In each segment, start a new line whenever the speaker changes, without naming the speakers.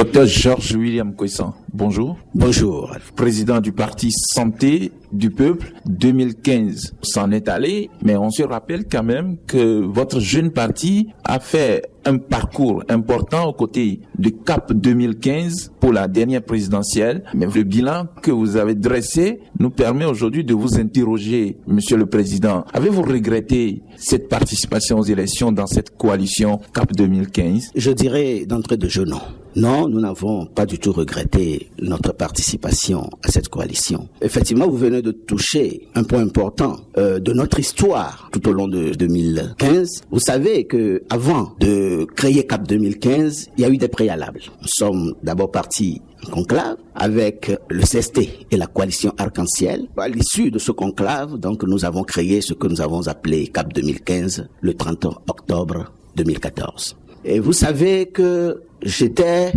Docteur Georges William Koissan, bonjour.
Bonjour.
Président du parti Santé du Peuple, 2015 s'en est allé, mais on se rappelle quand même que votre jeune parti a fait un parcours important aux côtés du CAP 2015 pour la dernière présidentielle. Mais le bilan que vous avez dressé nous permet aujourd'hui de vous interroger, Monsieur le Président. Avez-vous regretté cette participation aux élections dans cette coalition CAP 2015?
Je dirais d'entrée de jeu non. Non, nous n'avons pas du tout regretté notre participation à cette coalition. Effectivement, vous venez de toucher un point important de notre histoire tout au long de 2015. Vous savez que avant de créer CAP 2015, il y a eu des préalables. Nous sommes d'abord partis en conclave avec le CST et la coalition Arc-en-Ciel. À l'issue de ce conclave, donc, nous avons créé ce que nous avons appelé CAP 2015 le 30 octobre 2014. Et vous savez que j'étais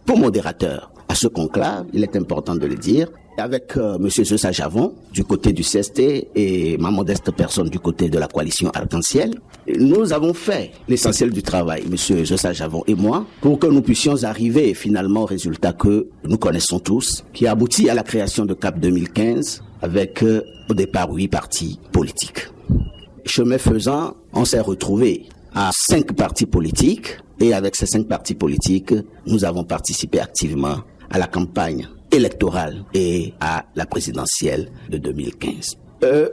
co-modérateur à ce conclave, il est important de le dire, avec Monsieur Josa Javon du côté du CST et ma modeste personne du côté de la coalition Arc-en-Ciel. Nous avons fait l'essentiel du travail, Monsieur Josa Javon et moi, pour que nous puissions arriver finalement au résultat que nous connaissons tous, qui aboutit à la création de CAP 2015 avec au départ 8 partis politiques. Chemin faisant, on s'est retrouvés à 5 partis politiques et avec ces 5 partis politiques, nous avons participé activement à la campagne électorale et à la présidentielle de 2015.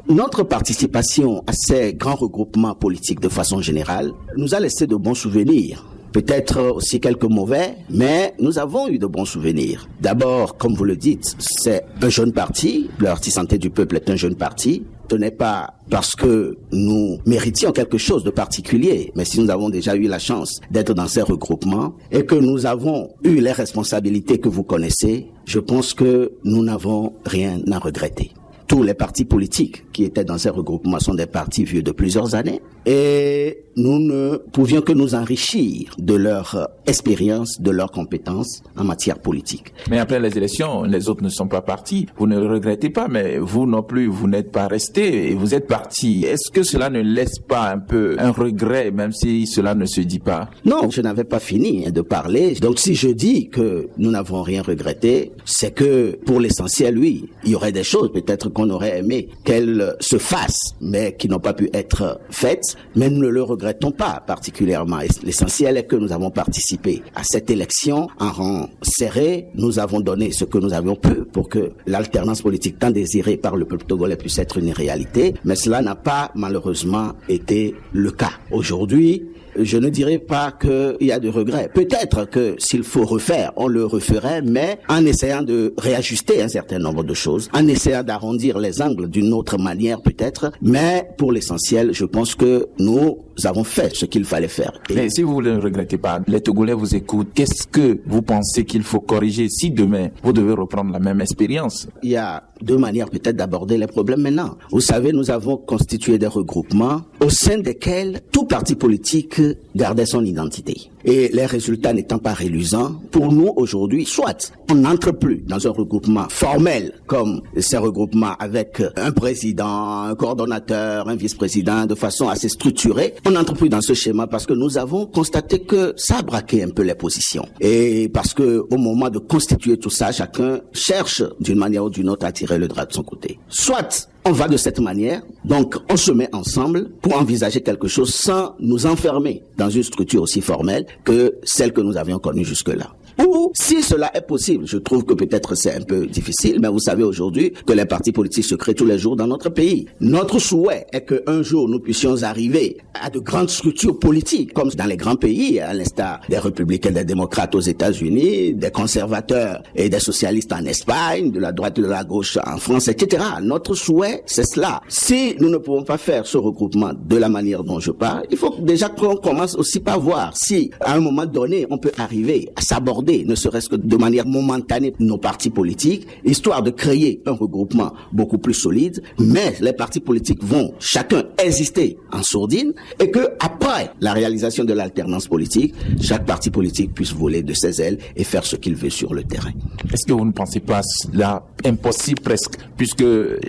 Notre participation à ces grands regroupements politiques de façon générale nous a laissé de bons souvenirs. Peut-être aussi quelques mauvais, mais nous avons eu de bons souvenirs. D'abord, comme vous le dites, c'est un jeune parti. Le Parti Santé du Peuple est un jeune parti. Ce n'est pas parce que nous méritions quelque chose de particulier, mais si nous avons déjà eu la chance d'être dans ces regroupements et que nous avons eu les responsabilités que vous connaissez, je pense que nous n'avons rien à regretter. Tous les partis politiques qui étaient dans ces regroupements sont des partis vieux de plusieurs années et nous ne pouvions que nous enrichir de leur expérience, de leurs compétences en matière politique.
Mais après les élections, les autres ne sont pas partis. Vous ne le regrettez pas, mais vous non plus, vous n'êtes pas restés et vous êtes partis. Est-ce que cela ne laisse pas un peu un regret, même si cela ne se dit pas?
Non, je n'avais pas fini de parler. Donc si je dis que nous n'avons rien regretté, c'est que pour l'essentiel, oui, il y aurait des choses peut-être qu'on aurait aimé qu'elles se fassent, mais qui n'ont pas pu être faites. Mais nous ne le regrettons pas particulièrement. Et l'essentiel est que nous avons participé à cette élection en rang serré. Nous avons donné ce que nous avions pu pour que l'alternance politique tant désirée par le peuple togolais puisse être une réalité. Mais cela n'a pas malheureusement été le cas. Aujourd'hui, je ne dirais pas qu'il y a de regrets. Peut-être que s'il faut refaire, on le referait, mais en essayant de réajuster un certain nombre de choses, en essayant d'arrondir les angles d'une autre manière peut-être. Mais pour l'essentiel, je pense que nous avons fait ce qu'il fallait faire.
Mais si vous ne le regrettez pas, les Togolais vous écoutent. Qu'est-ce que vous pensez qu'il faut corriger si demain vous devez reprendre la même expérience?
Il y a deux manières peut-être d'aborder les problèmes maintenant. Vous savez, nous avons constitué des regroupements au sein desquels tout parti politique gardait son identité. Et les résultats n'étant pas reluisants, pour nous aujourd'hui, soit on n'entre plus dans un regroupement formel comme ces regroupements avec un président, un coordonnateur, un vice-président de façon assez structurée. On n'entre plus dans ce schéma parce que nous avons constaté que ça a braqué un peu les positions. Et parce que au moment de constituer tout ça, chacun cherche d'une manière ou d'une autre à tirer le drap de son côté. Soit on va de cette manière, donc on se met ensemble pour envisager quelque chose sans nous enfermer dans une structure aussi formelle que celle que nous avions connue jusque-là. Ou, si cela est possible, je trouve que peut-être c'est un peu difficile, mais vous savez aujourd'hui que les partis politiques se créent tous les jours dans notre pays. Notre souhait est qu'un jour nous puissions arriver à de grandes structures politiques, comme dans les grands pays, à l'instar des républicains, des démocrates aux États-Unis, des conservateurs et des socialistes en Espagne, de la droite et de la gauche en France, etc. Notre souhait, c'est cela. Si nous ne pouvons pas faire ce regroupement de la manière dont je parle, il faut déjà qu'on commence aussi par voir si, à un moment donné, on peut arriver à s'aborder, ne serait-ce que de manière momentanée, nos partis politiques, histoire de créer un regroupement beaucoup plus solide, mais les partis politiques vont chacun exister en sourdine et que après la réalisation de l'alternance politique, chaque parti politique puisse voler de ses ailes et faire ce qu'il veut sur le terrain.
Est-ce que vous ne pensez pas cela impossible presque, puisque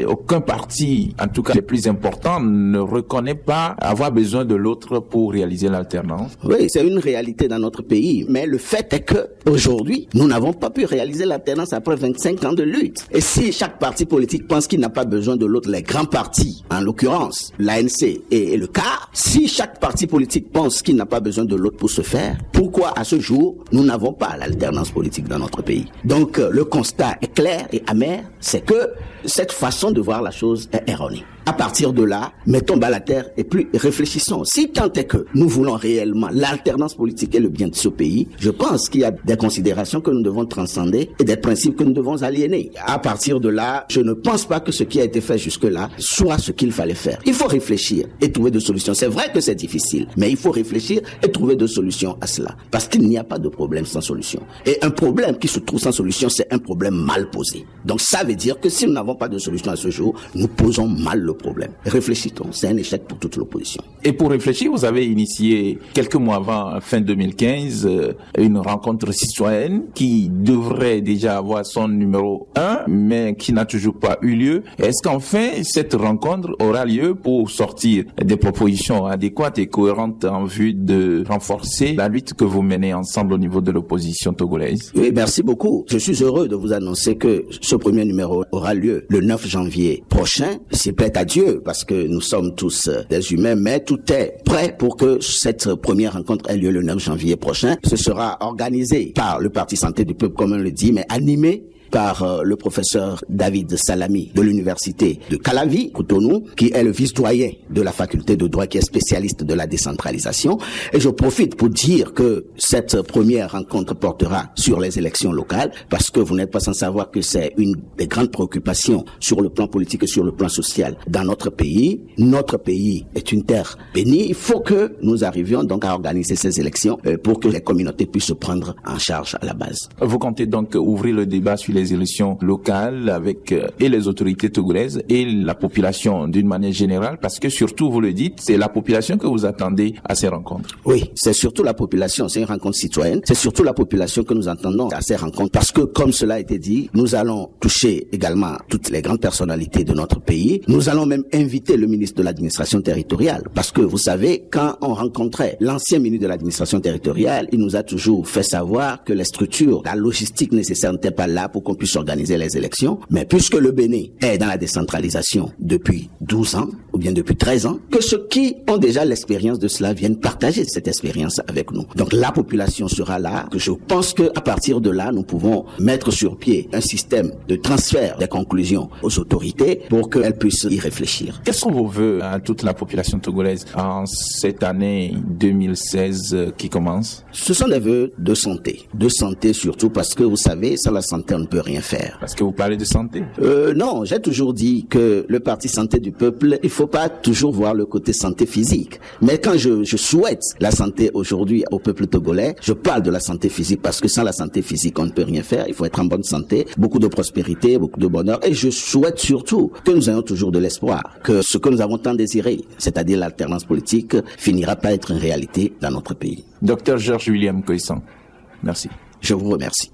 aucun parti, en tout cas les plus importants, ne reconnaît pas avoir besoin de l'autre pour réaliser l'alternance?
Oui, c'est une réalité dans notre pays, mais le fait est que Aujourd'hui, nous n'avons pas pu réaliser l'alternance après 25 ans de lutte. Et si chaque parti politique pense qu'il n'a pas besoin de l'autre, les grands partis, en l'occurrence l'ANC et le CAR, si chaque parti politique pense qu'il n'a pas besoin de l'autre pour se faire, pourquoi à ce jour, nous n'avons pas l'alternance politique dans notre pays? Donc le constat est clair et amer, c'est que cette façon de voir la chose est erronée. À partir de là, mettons bas la terre et puis réfléchissons. Si tant est que nous voulons réellement l'alternance politique et le bien de ce pays, je pense qu'il y a des considérations que nous devons transcender et des principes que nous devons aliéner. À partir de là, je ne pense pas que ce qui a été fait jusque-là soit ce qu'il fallait faire. Il faut réfléchir et trouver des solutions. C'est vrai que c'est difficile, mais il faut réfléchir et trouver des solutions à cela. Parce qu'il n'y a pas de problème sans solution. Et un problème qui se trouve sans solution, c'est un problème mal posé. Donc ça veut dire que si nous n'avons pas de solution à ce jour, nous posons mal le problème. Réfléchissons, c'est un échec pour toute l'opposition.
Et pour réfléchir, vous avez initié quelques mois avant, fin 2015, une rencontre citoyenne qui devrait déjà avoir son numéro 1, mais qui n'a toujours pas eu lieu. Est-ce qu'enfin, cette rencontre aura lieu pour sortir des propositions adéquates et cohérentes en vue de renforcer la lutte que vous menez ensemble au niveau de l'opposition togolaise?
Oui, merci beaucoup. Je suis heureux de vous annoncer que ce premier numéro aura lieu le 9 janvier prochain. C'est plaît à Dieu, parce que nous sommes tous des humains, mais tout est prêt pour que cette première rencontre ait lieu le 9 janvier prochain. Ce sera organisé par le Parti Santé du Peuple, comme on le dit, mais animé par le professeur David Salami de l'université de Calavi, Cotonou, qui est le vice-doyen de la faculté de droit, qui est spécialiste de la décentralisation. Et je profite pour dire que cette première rencontre portera sur les élections locales, parce que vous n'êtes pas sans savoir que c'est une des grandes préoccupations sur le plan politique et sur le plan social dans notre pays. Notre pays est une terre bénie. Il faut que nous arrivions donc à organiser ces élections pour que les communautés puissent se prendre en charge à la base.
Vous comptez donc ouvrir le débat sur les élections locales avec et les autorités togolaises et la population d'une manière générale, parce que surtout, vous le dites, c'est la population que vous attendez à ces rencontres.
Oui, c'est surtout la population, c'est une rencontre citoyenne, c'est surtout la population que nous entendons à ces rencontres, parce que comme cela a été dit, nous allons toucher également toutes les grandes personnalités de notre pays. Nous allons même inviter le ministre de l'administration territoriale, parce que vous savez, quand on rencontrait l'ancien ministre de l'administration territoriale, il nous a toujours fait savoir que les structures, la logistique nécessaire n'était pas là pour qu'on puisse organiser les élections. Mais puisque le Bénin est dans la décentralisation depuis 12 ans, ou bien depuis 13 ans, que ceux qui ont déjà l'expérience de cela viennent partager cette expérience avec nous. Donc la population sera là, que je pense qu'à partir de là, nous pouvons mettre sur pied un système de transfert des conclusions aux autorités pour qu'elles puissent y réfléchir.
Quels sont vos vœux à toute la population togolaise en cette année 2016 qui commence?
Ce sont des vœux de santé surtout, parce que vous savez, sans la santé, on ne peut rien faire.
Parce que vous parlez de santé.
Non, j'ai toujours dit que le Parti Santé du Peuple, il faut pas toujours voir le côté santé physique. Mais quand je souhaite la santé aujourd'hui au peuple togolais, je parle de la santé physique, parce que sans la santé physique, on ne peut rien faire. Il faut être en bonne santé, beaucoup de prospérité, beaucoup de bonheur. Et je souhaite surtout que nous ayons toujours de l'espoir, que ce que nous avons tant désiré, c'est-à-dire l'alternance politique, finira par être une réalité dans notre pays.
Dr Georges William Koissan, merci.
Je vous remercie.